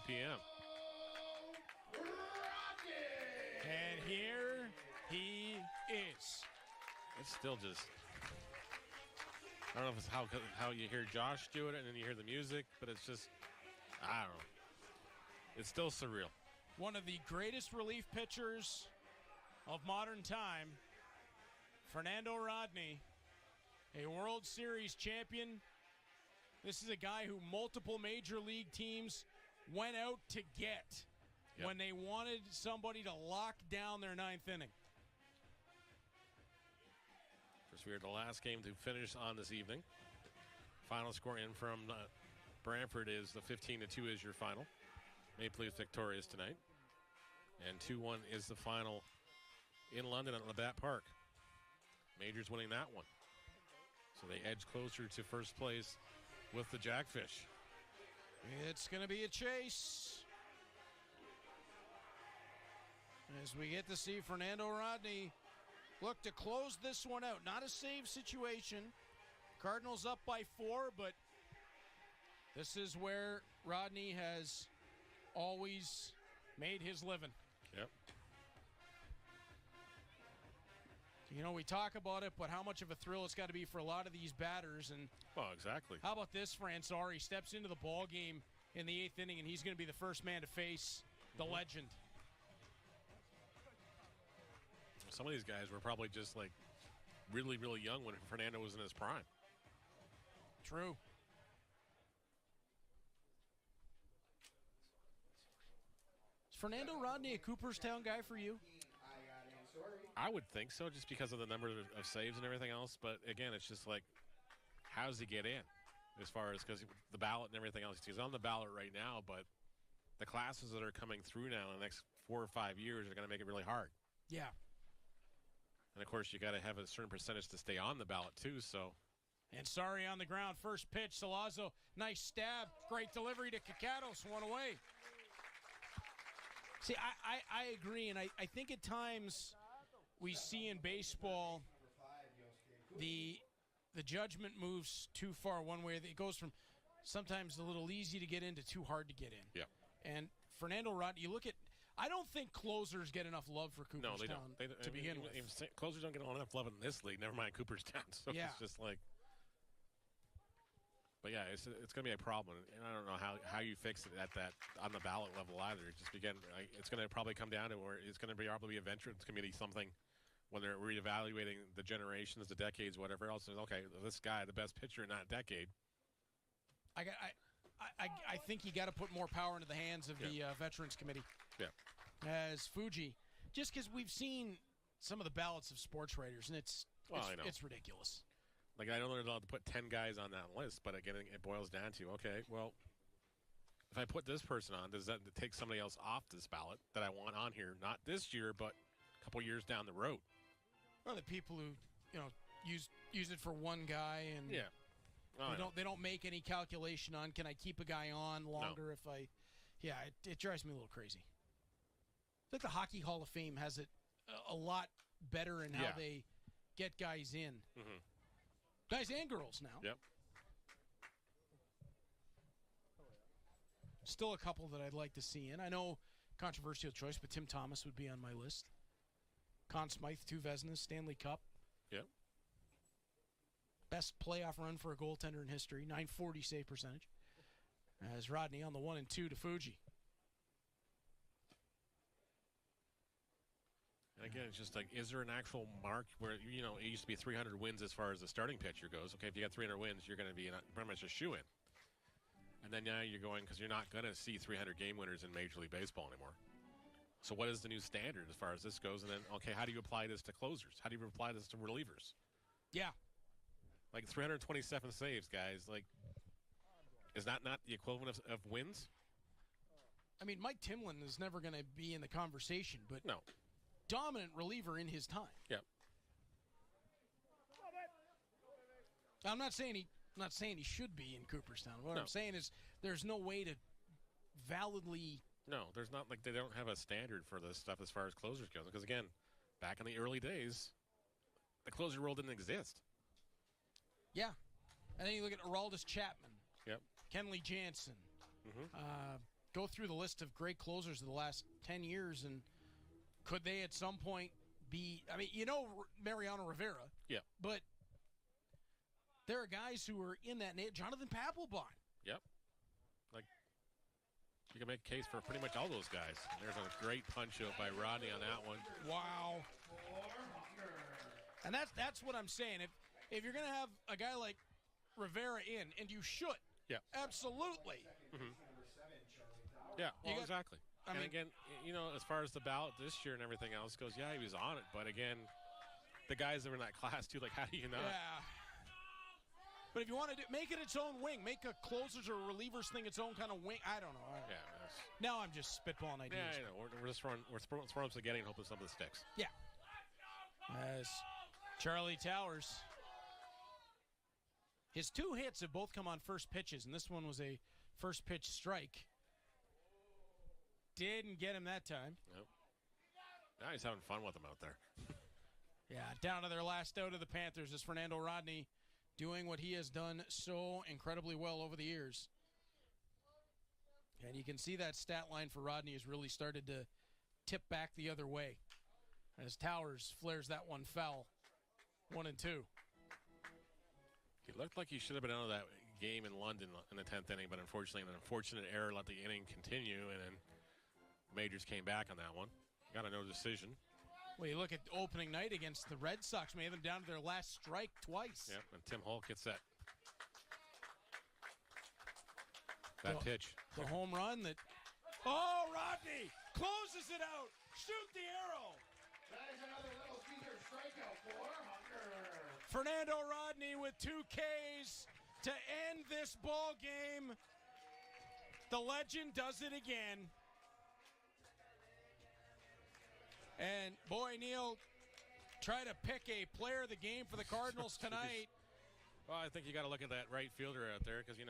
2 p.m. And here he is. It's still just, I don't know if it's how you hear Josh do it and then you hear the music, but it's just, I don't know. It's still surreal. One of the greatest relief pitchers of modern time, Fernando Rodney, a World Series champion. This is a guy who multiple major league teams went out to get when they wanted somebody to lock down their ninth inning. First, we are the last game to finish on this evening. Final score in from Brantford is the 15-2 is your final. Maple Leafs victorious tonight. And 2-1 is the final in London at Labatt Park. Majors winning that one. So they edge closer to first place with the Jackfish. It's going to be a chase as we get to see Fernando Rodney look to close this one out. Not a save situation. Cardinals up by 4, but this is where Rodney has always made his living. Yep. You know, we talk about it, but how much of a thrill it's got to be for a lot of these batters. And well, exactly. How about this, Francois? He steps into the ball game in the 8th inning, and he's going to be the first man to face the legend. Some of these guys were probably just like really, really young when Fernando was in his prime. True. Is Fernando Rodney a Cooperstown guy for you? I would think so, just because of the number of saves and everything else. But again, it's just like, how does he get in? As far as, because the ballot and everything else, he's on the ballot right now, but the classes that are coming through now in the next 4 or 5 years are going to make it really hard. Yeah. And of course, you got to have a certain percentage to stay on the ballot too. So. And sorry on the ground, first pitch, Salazzo, nice stab, great delivery to Kakatos, one away. See, I agree, and I think at times we see in baseball the judgment moves too far one way. It goes from sometimes a little easy to get in to too hard to get in. Yeah. And Fernando Rodney, you look at, I don't think closers get enough love for Cooperstown to begin with. Closers don't get enough love in this league, never mind Cooperstown. So yeah. It's just like, but yeah, it's going to be a problem, and I don't know how you fix it at that on the ballot level either. Just again, it's going to probably come down to where it's going to probably be a veterans committee something when they're reevaluating the generations, the decades, whatever else. Okay, this guy, the best pitcher in that decade. I think you got to put more power into the hands of the veterans committee. Yeah. As Fuji, just because we've seen some of the ballots of sports writers, and it's ridiculous. Like, I know they're allowed to put 10 guys on that list, but again, it boils down to, okay, well, if I put this person on, does that take somebody else off this ballot that I want on here? Not this year, but a couple years down the road. Or the people who, use it for one guy and they don't make any calculation on, can I keep a guy on longer if I... Yeah, it drives me a little crazy. I think the Hockey Hall of Fame has it a lot better in how they get guys in. Mm-hmm. Guys and girls now. Yep. Still a couple that I'd like to see in. I know controversial choice, but Tim Thomas would be on my list. Conn Smythe, 2 Vezinas, Stanley Cup. Yep. Best playoff run for a goaltender in history, .940 save percentage. As Rodney on the 1 and 2 to Fuji. And again, it's just like, is there an actual mark where, it used to be 300 wins as far as the starting pitcher goes. Okay, if you got 300 wins, you're going to be pretty much a shoo-in. And then now you're going, because you're not going to see 300 game winners in Major League Baseball anymore. So what is the new standard as far as this goes? And then, okay, how do you apply this to closers? How do you apply this to relievers? Yeah. Like 327 saves, guys. Like, is that not the equivalent of wins? I mean, Mike Timlin is never going to be in the conversation, but... No. Dominant reliever in his time. Yep. I'm not saying he should be in Cooperstown. What I'm saying is there's no way to validly. No, there's not, like, they don't have a standard for this stuff as far as closers goes. Because again, back in the early days, the closer role didn't exist. Yeah, and then you look at Aroldis Chapman. Yep. Kenley Jansen. Mm-hmm. go through the list of great closers of the last 10 years, and could they at some point be, I mean, Mariano Rivera. Yeah. But there are guys who are in that name. Jonathan Papelbon. Yep. Like, you can make a case for pretty much all those guys. There's a great punch-out by Rodney on that one. Wow. And that's what I'm saying. If you're going to have a guy like Rivera in, and you should. Yeah. Absolutely. Mm-hmm. Yeah, well, exactly. And again, as far as the ballot this year and everything else goes, yeah, he was on it. But again, the guys that were in that class, too, like, how do you not? Yeah. But if you want to make it its own wing, make a closers or relievers thing its own kind of wing. I don't know. Yeah. Now I'm just spitballing ideas. Yeah, I know. We're just throwing spaghetti and hoping something sticks. Yeah. As Charlie Towers. His 2 hits have both come on first pitches, and this one was a first pitch strike. Didn't get him that time. Nope. Now he's having fun with them out there. Yeah, down to their last out of the Panthers is Fernando Rodney, doing what he has done so incredibly well over the years. And you can see that stat line for Rodney has really started to tip back the other way as Towers flares that one foul. 1-2. He looked like he should have been out of that game in London in the 10th inning, but unfortunately an unfortunate error let the inning continue, and then Majors came back on that one. Got a no decision. Well, you look at opening night against the Red Sox, made them down to their last strike twice. Yep, and Tim Holt gets that pitch. The home run that... Oh, Rodney closes it out. Shoot the arrow. That is another little Caesar strikeout for Hunter. Fernando Rodney with 2 Ks to end this ball game. The legend does it again. And boy, Neil, try to pick a player of the game for the Cardinals tonight. Well, I think you got to look at that right fielder out there because,